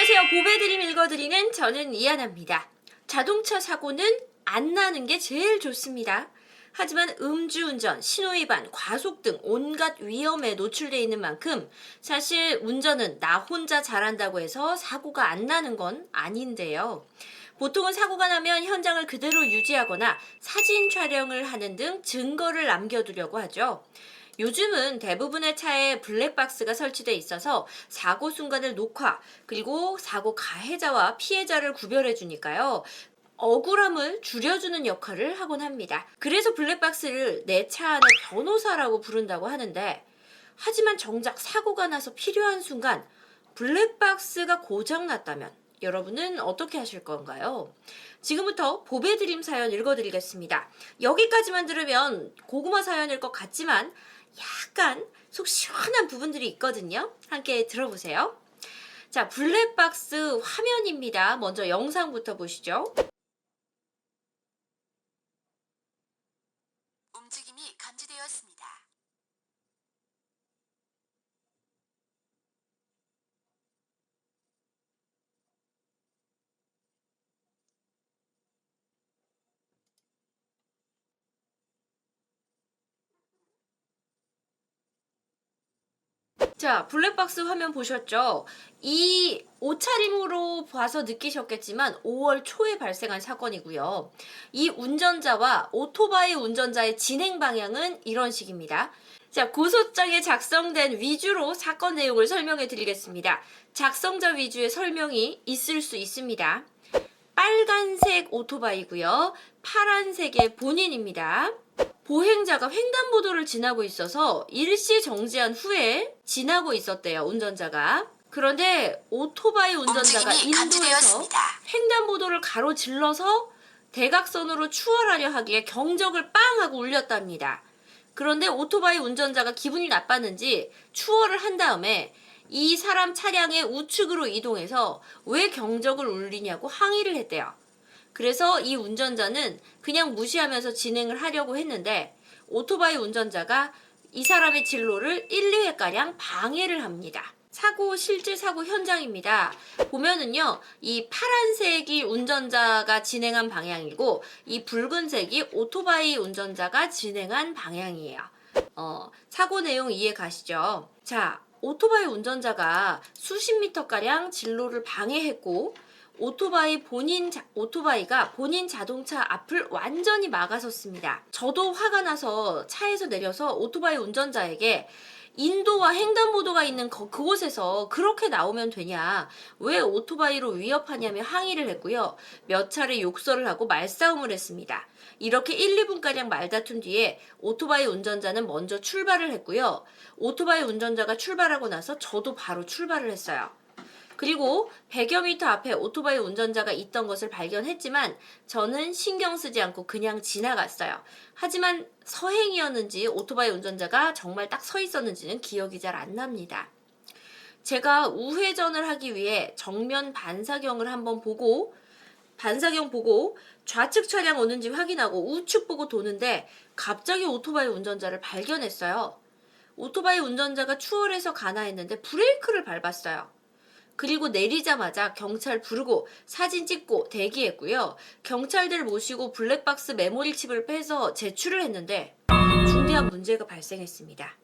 안녕하세요. 보배드림 읽어드리는 저는 이하나입니다. 자동차 사고는 안 나는 게 제일 좋습니다. 하지만 음주운전, 신호위반, 과속 등 온갖 위험에 노출되어 있는 만큼 사실 운전은 나 혼자 잘한다고 해서 사고가 안 나는 건 아닌데요. 보통은 사고가 나면 현장을 그대로 유지하거나 사진 촬영을 하는 등 증거를 남겨두려고 하죠. 요즘은 대부분의 차에 블랙박스가 설치돼 있어서 사고 순간을 녹화, 그리고 사고 가해자와 피해자를 구별해 주니까요. 억울함을 줄여주는 역할을 하곤 합니다. 그래서 블랙박스를 내 차 안의 변호사라고 부른다고 하는데, 하지만 정작 사고가 나서 필요한 순간 블랙박스가 고장났다면 여러분은 어떻게 하실 건가요? 지금부터 보배드림 사연 읽어드리겠습니다. 여기까지만 들으면 고구마 사연일 것 같지만 약간 속 시원한 부분들이 있거든요. 함께 들어보세요. 자, 블랙박스 화면입니다. 먼저 영상부터 보시죠. 움직임이 감지되었습니다. 자, 블랙박스 화면 보셨죠? 이 옷차림으로 봐서 느끼셨겠지만 5월 초에 발생한 사건이고요. 이 운전자와 오토바이 운전자의 진행 방향은 이런 식입니다. 자, 고소장에 작성된 위주로 사건 내용을 설명해 드리겠습니다. 작성자 위주의 설명이 있을 수 있습니다. 빨간색 오토바이고요. 파란색의 본인입니다. 보행자가 횡단보도를 지나고 있어서 일시 정지한 후에 지나고 있었대요, 운전자가. 그런데 오토바이 운전자가 인도에서 횡단보도를 가로질러서 대각선으로 추월하려 하기에 경적을 빵 하고 울렸답니다. 그런데 오토바이 운전자가 기분이 나빴는지 추월을 한 다음에 이 사람 차량의 우측으로 이동해서 왜 경적을 울리냐고 항의를 했대요. 그래서 이 운전자는 그냥 무시하면서 진행을 하려고 했는데 오토바이 운전자가 이 사람의 진로를 1, 2회가량 방해를 합니다. 실제 사고 현장입니다. 보면은요, 이 파란색이 운전자가 진행한 방향이고 이 붉은색이 오토바이 운전자가 진행한 방향이에요. 사고 내용 이해 가시죠? 자, 오토바이 운전자가 수십 미터가량 진로를 방해했고 오토바이가 본인 자동차 앞을 완전히 막아섰습니다. 저도 화가 나서 차에서 내려서 오토바이 운전자에게 인도와 횡단보도가 있는 그곳에서 그렇게 나오면 되냐, 왜 오토바이로 위협하냐며 항의를 했고요. 몇 차례 욕설을 하고 말싸움을 했습니다. 이렇게 1, 2분가량 말다툰 뒤에 오토바이 운전자는 먼저 출발을 했고요. 오토바이 운전자가 출발하고 나서 저도 바로 출발을 했어요. 그리고 100여 미터 앞에 오토바이 운전자가 있던 것을 발견했지만 저는 신경 쓰지 않고 그냥 지나갔어요. 하지만 서행이었는지 오토바이 운전자가 정말 딱 서 있었는지는 기억이 잘 안 납니다. 제가 우회전을 하기 위해 정면 반사경을 한번 보고 좌측 차량 오는지 확인하고 우측 보고 도는데 갑자기 오토바이 운전자를 발견했어요. 오토바이 운전자가 추월해서 가나 했는데 브레이크를 밟았어요. 그리고 내리자마자 경찰 부르고 사진 찍고 대기했고요. 경찰들 모시고 블랙박스 메모리 칩을 빼서 제출을 했는데 중대한 문제가 발생했습니다.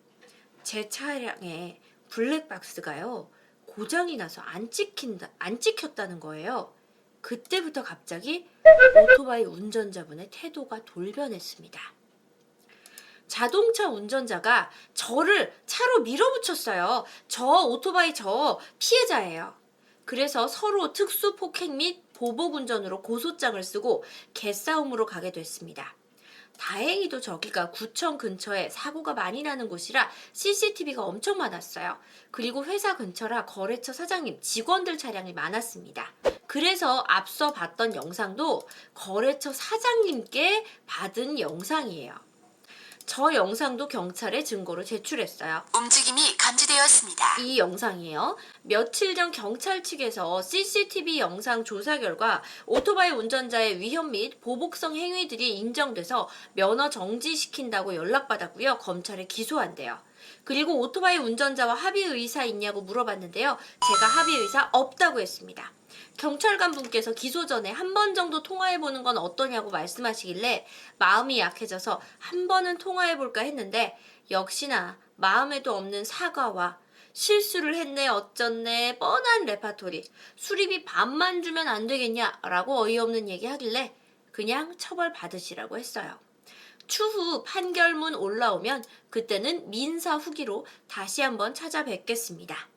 제 차량에 블랙박스가요, 고장이 나서 안 찍혔다는 거예요. 그때부터 갑자기 오토바이 운전자분의 태도가 돌변했습니다. 자동차 운전자가 저를 차로 밀어붙였어요. 저 피해자예요. 그래서 서로 특수폭행 및 보복운전으로 고소장을 쓰고 개싸움으로 가게 됐습니다. 다행히도 저기가 구청 근처에 사고가 많이 나는 곳이라 CCTV가 엄청 많았어요. 그리고 회사 근처라 거래처 사장님, 직원들 차량이 많았습니다. 그래서 앞서 봤던 영상도 거래처 사장님께 받은 영상이에요. 저 영상도 경찰에 증거로 제출했어요. 움직임이 감지되었습니다. 이 영상이에요. 며칠 전 경찰 측에서 CCTV 영상 조사 결과 오토바이 운전자의 위험 및 보복성 행위들이 인정돼서 면허 정지시킨다고 연락받았고요. 검찰에 기소한대요. 그리고 오토바이 운전자와 합의 의사 있냐고 물어봤는데요. 제가 합의 의사 없다고 했습니다. 경찰관 분께서 기소 전에 한 번 정도 통화해보는 건 어떠냐고 말씀하시길래 마음이 약해져서 한 번은 통화해볼까 했는데 역시나 마음에도 없는 사과와 실수를 했네 어쩌네 뻔한 레파토리, 수리비 반만 주면 안 되겠냐라고 어이없는 얘기 하길래 그냥 처벌 받으시라고 했어요. 추후 판결문 올라오면 그때는 민사 후기로 다시 한번 찾아뵙겠습니다.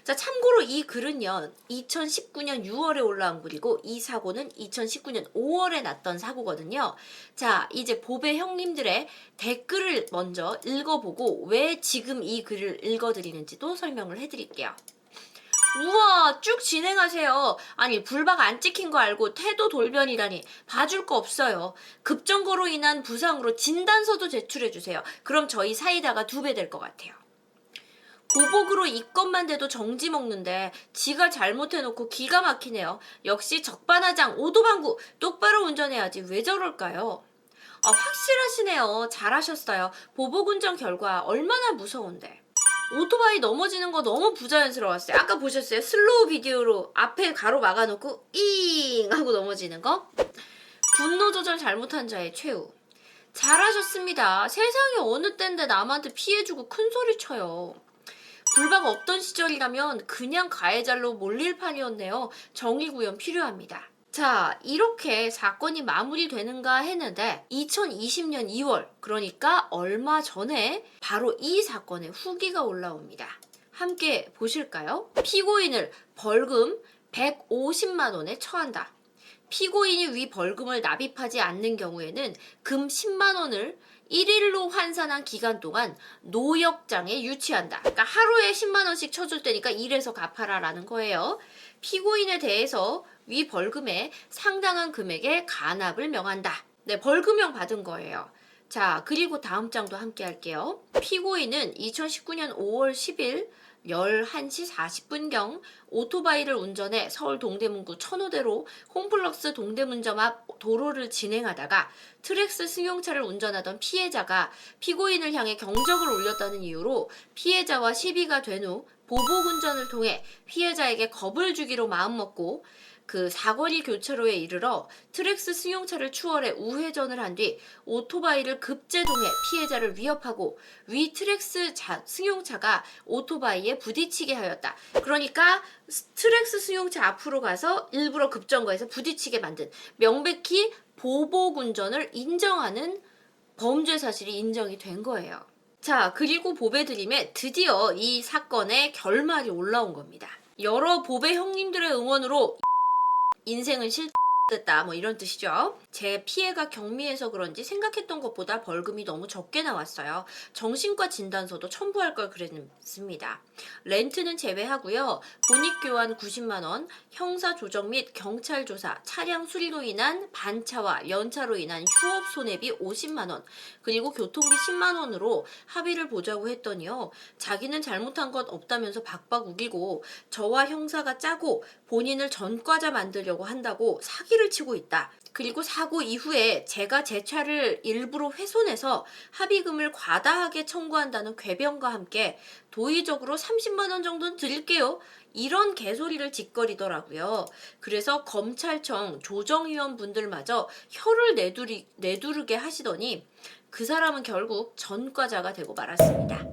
자, 참고로 이 글은요, 2019년 6월에 올라온 글이고, 이 사고는 2019년 5월에 났던 사고거든요. 자, 이제 보배 형님들의 댓글을 먼저 읽어보고, 왜 지금 이 글을 읽어드리는지도 설명을 해드릴게요. 우와, 쭉 진행하세요. 아니, 불박 안 찍힌 거 알고 태도 돌변이라니. 봐줄 거 없어요. 급정거로 인한 부상으로 진단서도 제출해주세요. 그럼 저희 사이다가 2배 될 것 같아요. 보복으로 이것만 돼도 정지 먹는데 지가 잘못해놓고 기가 막히네요. 역시 적반하장 오도방구 똑바로 운전해야지 왜 저럴까요? 확실하시네요. 잘하셨어요. 보복운전 결과 얼마나 무서운데. 오토바이 넘어지는 거 너무 부자연스러웠어요. 아까 보셨어요? 슬로우 비디오로 앞에 가로 막아놓고 잉 하고 넘어지는 거? 분노 조절 잘못한 자의 최후. 잘하셨습니다. 세상에 어느 때인데 남한테 피해주고 큰 소리 쳐요. 불박 없던 시절이라면 그냥 가해자로 몰릴 판이었네요. 정의구현 필요합니다. 자, 이렇게 사건이 마무리되는가 했는데 2020년 2월, 그러니까 얼마 전에 바로 이 사건의 후기가 올라옵니다. 함께 보실까요? 피고인을 벌금 150만 원에 처한다. 피고인이 위 벌금을 납입하지 않는 경우에는 금 10만 원을 1일로 환산한 기간 동안 노역장에 유치한다. 그러니까 하루에 10만 원씩 쳐줄 테니까 일해서 갚아라라는 거예요. 피고인에 대해서 위 벌금에 상당한 금액의 간압을 명한다. 네, 벌금형 받은 거예요. 자, 그리고 다음 장도 함께 할게요. 피고인은 2019년 5월 10일 11시 40분경 오토바이를 운전해 서울 동대문구 천호대로 홈플러스 동대문점 앞 도로를 진행하다가 트랙스 승용차를 운전하던 피해자가 피고인을 향해 경적을 울렸다는 이유로 피해자와 시비가 된 후 보복운전을 통해 피해자에게 겁을 주기로 마음먹고 그 사거리 교차로에 이르러 트랙스 승용차를 추월해 우회전을 한 뒤 오토바이를 급제동해 피해자를 위협하고 위 트랙스 승용차가 오토바이에 부딪히게 하였다. 그러니까 트랙스 승용차 앞으로 가서 일부러 급정거해서 부딪히게 만든, 명백히 보복운전을 인정하는 범죄 사실이 인정이 된 거예요. 자, 그리고 보배드림에 드디어 이 사건의 결말이 올라온 겁니다. 여러 보배 형님들의 응원으로 인생은 됐다 뭐 이런 뜻이죠. 제 피해가 경미해서 그런지 생각했던 것보다 벌금이 너무 적게 나왔어요. 정신과 진단서도 첨부할 걸 그랬습니다. 렌트는 제외하고요. 본익교환 90만 원, 형사 조정 및 경찰 조사, 차량 수리로 인한 반차와 연차로 인한 휴업 손해비 50만 원, 그리고 교통비 10만 원으로 합의를 보자고 했더니요. 자기는 잘못한 것 없다면서 박박 우기고 저와 형사가 짜고 본인을 전과자 만들려고 한다고 사기를 치고 있다. 그리고 사고 이후에 제가 제 차를 일부러 훼손해서 합의금을 과다하게 청구한다는 궤변과 함께 도의적으로 30만 원 정도는 드릴게요. 이런 개소리를 짓거리더라고요. 그래서 검찰청 조정위원 분들마저 혀를 내두르게 하시더니 그 사람은 결국 전과자가 되고 말았습니다.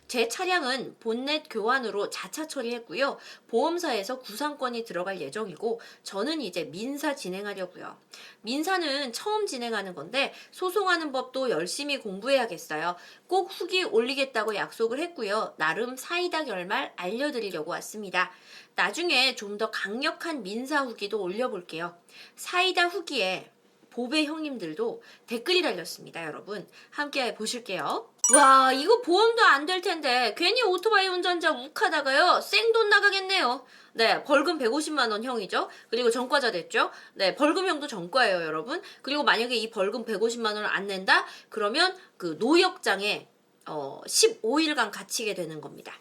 제 차량은 본넷 교환으로 자차 처리했고요. 보험사에서 구상권이 들어갈 예정이고 저는 이제 민사 진행하려고요. 민사는 처음 진행하는 건데 소송하는 법도 열심히 공부해야겠어요. 꼭 후기 올리겠다고 약속을 했고요. 나름 사이다 결말 알려드리려고 왔습니다. 나중에 좀 더 강력한 민사 후기도 올려볼게요. 사이다 후기에 보배 형님들도 댓글이 달렸습니다. 여러분 함께 보실게요. 와, 이거 보험도 안 될 텐데 괜히 오토바이 운전자 욱하다가요 생돈 나가겠네요. 네, 벌금 150만 원 형이죠. 그리고 전과자 됐죠. 네, 벌금형도 전과예요, 여러분. 그리고 만약에 이 벌금 150만 원을 안 낸다? 그러면 그 노역장에 15일간 갇히게 되는 겁니다.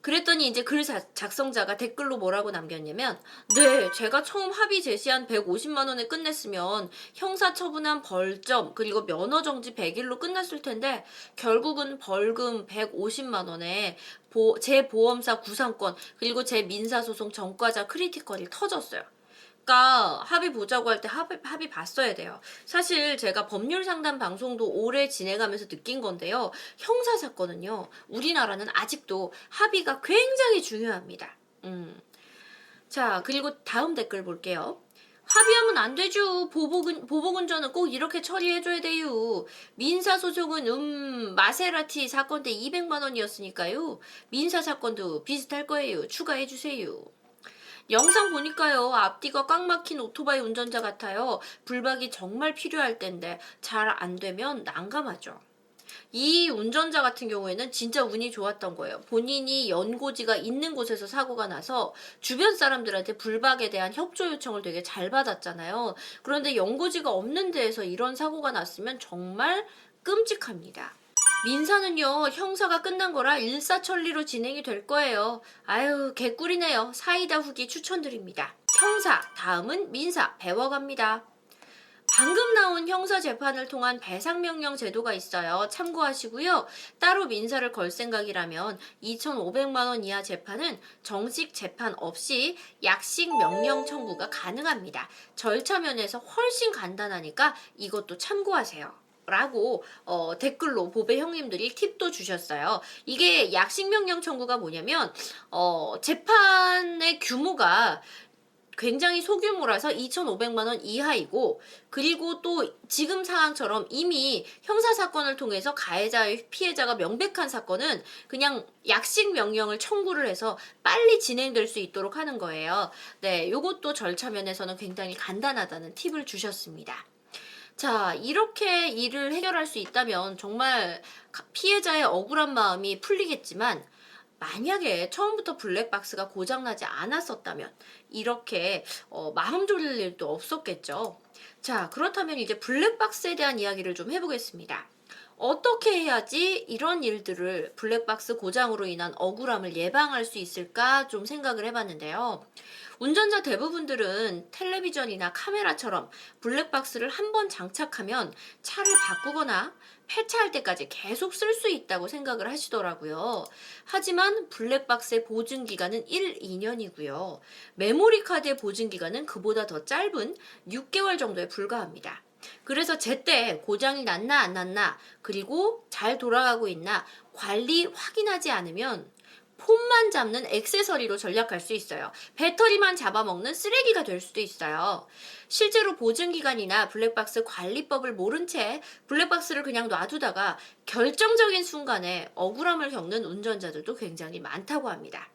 그랬더니 이제 글 작성자가 댓글로 뭐라고 남겼냐면, 네, 제가 처음 합의 제시한 150만 원에 끝냈으면 형사처분한 벌점 그리고 면허정지 100일로 끝났을 텐데 결국은 벌금 150만 원에 제 보험사 구상권 그리고 제 민사소송 전과자 크리티컬이 터졌어요. 그러니까 합의 보자고 할 때 합의 봤어야 돼요. 사실 제가 법률 상담 방송도 오래 진행하면서 느낀 건데요. 형사 사건은요. 우리나라는 아직도 합의가 굉장히 중요합니다. 자, 그리고 다음 댓글 볼게요. 합의하면 안 되죠. 보복운전은 꼭 이렇게 처리해줘야 돼요. 민사소송은 마세라티 사건 때 200만 원이었으니까요. 민사사건도 비슷할 거예요. 추가해주세요. 영상 보니까요. 앞뒤가 꽉 막힌 오토바이 운전자 같아요. 불박이 정말 필요할 텐데 잘 안 되면 난감하죠. 이 운전자 같은 경우에는 진짜 운이 좋았던 거예요. 본인이 연고지가 있는 곳에서 사고가 나서 주변 사람들한테 불박에 대한 협조 요청을 되게 잘 받았잖아요. 그런데 연고지가 없는 데에서 이런 사고가 났으면 정말 끔찍합니다. 민사는요, 형사가 끝난 거라 일사천리로 진행이 될 거예요. 아유, 개꿀이네요. 사이다 후기 추천드립니다. 형사, 다음은 민사, 배워갑니다. 방금 나온 형사 재판을 통한 배상명령 제도가 있어요. 참고하시고요. 따로 민사를 걸 생각이라면 2,500만 원 이하 재판은 정식 재판 없이 약식 명령 청구가 가능합니다. 절차 면에서 훨씬 간단하니까 이것도 참고하세요. 라고 댓글로 보배 형님들이 팁도 주셨어요. 이게 약식명령 청구가 뭐냐면 재판의 규모가 굉장히 소규모라서 2,500만 원 이하이고, 그리고 또 지금 상황처럼 이미 형사사건을 통해서 가해자의 피해자가 명백한 사건은 그냥 약식 명령을 청구를 해서 빨리 진행될 수 있도록 하는 거예요. 네, 요것도 절차 면에서는 굉장히 간단하다는 팁을 주셨습니다. 자, 이렇게 일을 해결할 수 있다면 정말 피해자의 억울한 마음이 풀리겠지만, 만약에 처음부터 블랙박스가 고장나지 않았었다면 이렇게 마음 졸일 일도 없었겠죠. 자, 그렇다면 이제 블랙박스에 대한 이야기를 좀 해보겠습니다. 어떻게 해야지 이런 일들을 블랙박스 고장으로 인한 억울함을 예방할 수 있을까 좀 생각을 해봤는데요. 운전자 대부분들은 텔레비전이나 카메라처럼 블랙박스를 한번 장착하면 차를 바꾸거나 폐차할 때까지 계속 쓸 수 있다고 생각을 하시더라고요. 하지만 블랙박스의 보증 기간은 1, 2년이고요. 메모리 카드의 보증 기간은 그보다 더 짧은 6개월 정도에 불과합니다. 그래서 제때 고장이 났나 안 났나, 그리고 잘 돌아가고 있나 관리 확인하지 않으면 폼만 잡는 액세서리로 전락할 수 있어요. 배터리만 잡아먹는 쓰레기가 될 수도 있어요. 실제로 보증기간이나 블랙박스 관리법을 모른 채 블랙박스를 그냥 놔두다가 결정적인 순간에 억울함을 겪는 운전자들도 굉장히 많다고 합니다.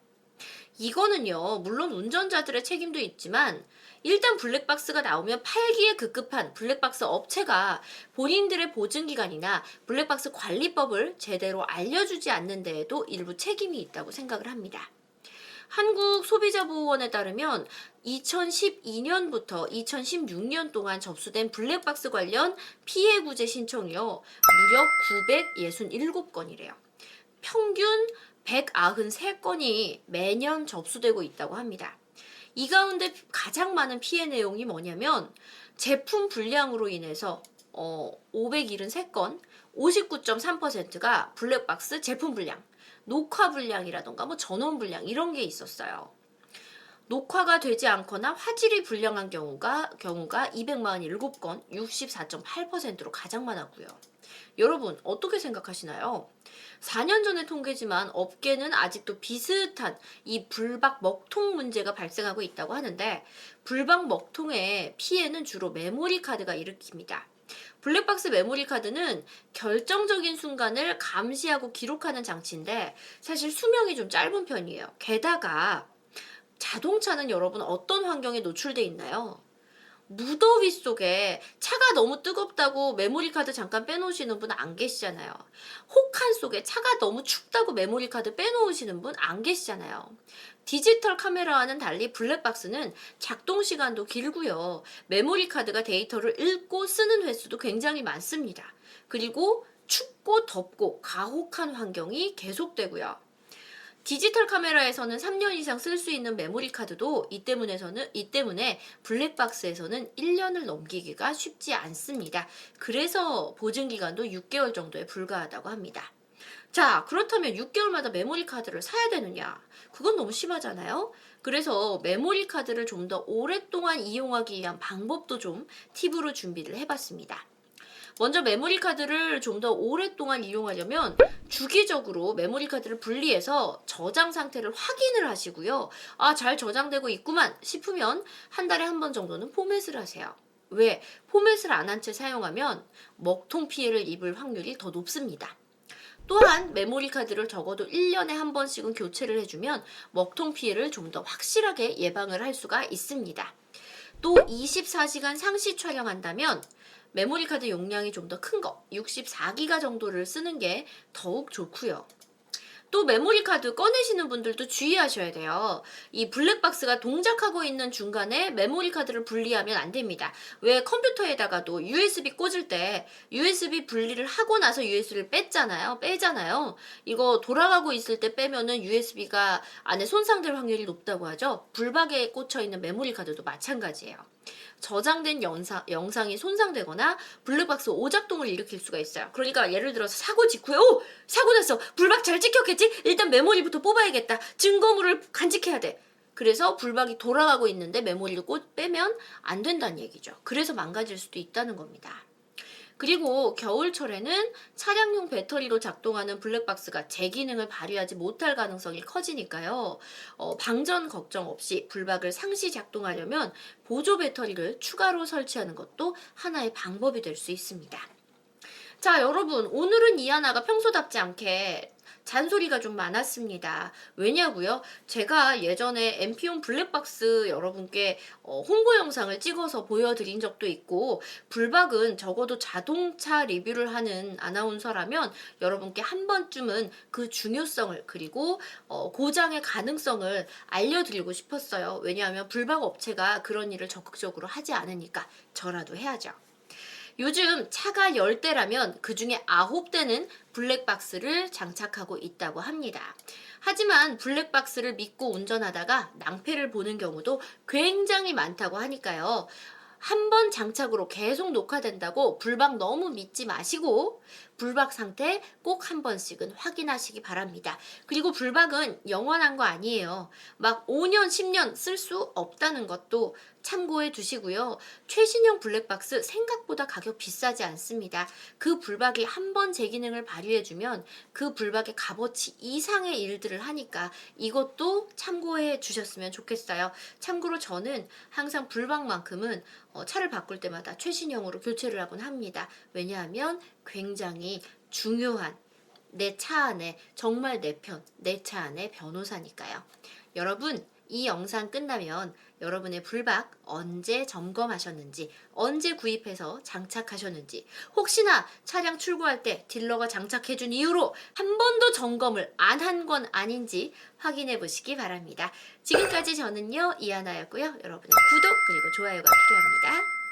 이거는요, 물론 운전자들의 책임도 있지만 일단 블랙박스가 나오면 팔기에 급급한 블랙박스 업체가 본인들의 보증기간이나 블랙박스 관리법을 제대로 알려주지 않는 데에도 일부 책임이 있다고 생각을 합니다. 한국소비자보호원에 따르면 2012년부터 2016년 동안 접수된 블랙박스 관련 피해 구제 신청이요, 무려 967건이래요. 평균 193건이 매년 접수되고 있다고 합니다. 이 가운데 가장 많은 피해 내용이 뭐냐면 제품 불량으로 인해서 573건, 59.3%가 블랙박스 제품 불량, 녹화 불량이라던가 뭐 전원 불량 이런 게 있었어요. 녹화가 되지 않거나 화질이 불량한 경우가 247건, 64.8%로 가장 많았고요. 여러분 어떻게 생각하시나요? 4년 전의 통계지만 업계는 아직도 비슷한 이 불박 먹통 문제가 발생하고 있다고 하는데, 불박 먹통의 피해는 주로 메모리 카드가 일으킵니다. 블랙박스 메모리 카드는 결정적인 순간을 감시하고 기록하는 장치인데 사실 수명이 좀 짧은 편이에요. 게다가 자동차는 여러분 어떤 환경에 노출돼 있나요? 무더위 속에 차가 너무 뜨겁다고 메모리 카드 잠깐 빼놓으시는 분 안 계시잖아요. 혹한 속에 차가 너무 춥다고 메모리 카드 빼놓으시는 분 안 계시잖아요. 디지털 카메라와는 달리 블랙박스는 작동 시간도 길고요. 메모리 카드가 데이터를 읽고 쓰는 횟수도 굉장히 많습니다. 그리고 춥고 덥고 가혹한 환경이 계속되고요. 디지털 카메라에서는 3년 이상 쓸 수 있는 메모리 카드도 이 때문에 블랙박스에서는 1년을 넘기기가 쉽지 않습니다. 그래서 보증 기간도 6개월 정도에 불과하다고 합니다. 자, 그렇다면 6개월마다 메모리 카드를 사야 되느냐? 그건 너무 심하잖아요? 그래서 메모리 카드를 좀 더 오랫동안 이용하기 위한 방법도 좀 팁으로 준비를 해봤습니다. 먼저 메모리 카드를 좀 더 오랫동안 이용하려면 주기적으로 메모리 카드를 분리해서 저장 상태를 확인을 하시고요. 아, 잘 저장되고 있구만 싶으면 한 달에 한 번 정도는 포맷을 하세요. 왜? 포맷을 안 한 채 사용하면 먹통 피해를 입을 확률이 더 높습니다. 또한 메모리 카드를 적어도 1년에 한 번씩은 교체를 해주면 먹통 피해를 좀 더 확실하게 예방을 할 수가 있습니다. 또 24시간 상시 촬영한다면 메모리 카드 용량이 좀 더 큰 거 64기가 정도를 쓰는 게 더욱 좋고요. 또 메모리 카드 꺼내시는 분들도 주의하셔야 돼요. 이 블랙박스가 동작하고 있는 중간에 메모리 카드를 분리하면 안 됩니다. 왜 컴퓨터에다가도 USB 꽂을 때 USB 분리를 하고 나서 USB를 빼잖아요. 이거 돌아가고 있을 때 빼면은 USB가 안에 손상될 확률이 높다고 하죠. 불박에 꽂혀 있는 메모리 카드도 마찬가지예요. 저장된 영상이 손상되거나 블랙박스 오작동을 일으킬 수가 있어요. 그러니까 예를 들어서 사고 직후에 사고 났어. 불박 잘 찍혔겠지? 일단 메모리부터 뽑아야겠다. 증거물을 간직해야 돼. 그래서 불박이 돌아가고 있는데 메모리를 빼면 안 된다는 얘기죠. 그래서 망가질 수도 있다는 겁니다. 그리고 겨울철에는 차량용 배터리로 작동하는 블랙박스가 제 기능을 발휘하지 못할 가능성이 커지니까요. 방전 걱정 없이 불박을 상시 작동하려면 보조 배터리를 추가로 설치하는 것도 하나의 방법이 될 수 있습니다. 자, 여러분, 오늘은 이하나가 평소답지 않게 잔소리가 좀 많았습니다. 왜냐고요? 제가 예전에 MP1 블랙박스 여러분께 홍보 영상을 찍어서 보여드린 적도 있고, 불박은 적어도 자동차 리뷰를 하는 아나운서라면 여러분께 한 번쯤은 그 중요성을 그리고 고장의 가능성을 알려드리고 싶었어요. 왜냐하면 불박 업체가 그런 일을 적극적으로 하지 않으니까 저라도 해야죠. 요즘 차가 10대라면 그 중에 9대는 블랙박스를 장착하고 있다고 합니다. 하지만 블랙박스를 믿고 운전하다가 낭패를 보는 경우도 굉장히 많다고 하니까요. 한 번 장착으로 계속 녹화된다고 불박 너무 믿지 마시고 불박 상태 꼭 한 번씩은 확인하시기 바랍니다. 그리고 불박은 영원한 거 아니에요. 막 5년, 10년 쓸 수 없다는 것도 참고해 두시고요. 최신형 블랙박스 생각보다 가격 비싸지 않습니다. 그 불박이 한 번 제 기능을 발휘해주면 그 불박의 값어치 이상의 일들을 하니까 이것도 참고해 주셨으면 좋겠어요. 참고로 저는 항상 불박만큼은 차를 바꿀 때마다 최신형으로 교체를 하곤 합니다. 왜냐하면 굉장히 중요한 내 차 안에 정말 내 편, 내 차 안에 변호사니까요. 여러분, 이 영상 끝나면 여러분의 불박 언제 점검하셨는지, 언제 구입해서 장착하셨는지, 혹시나 차량 출고할 때 딜러가 장착해준 이후로 한 번도 점검을 안 한 건 아닌지 확인해 보시기 바랍니다. 지금까지 저는요, 이하나였고요. 여러분의 구독 그리고 좋아요가 필요합니다.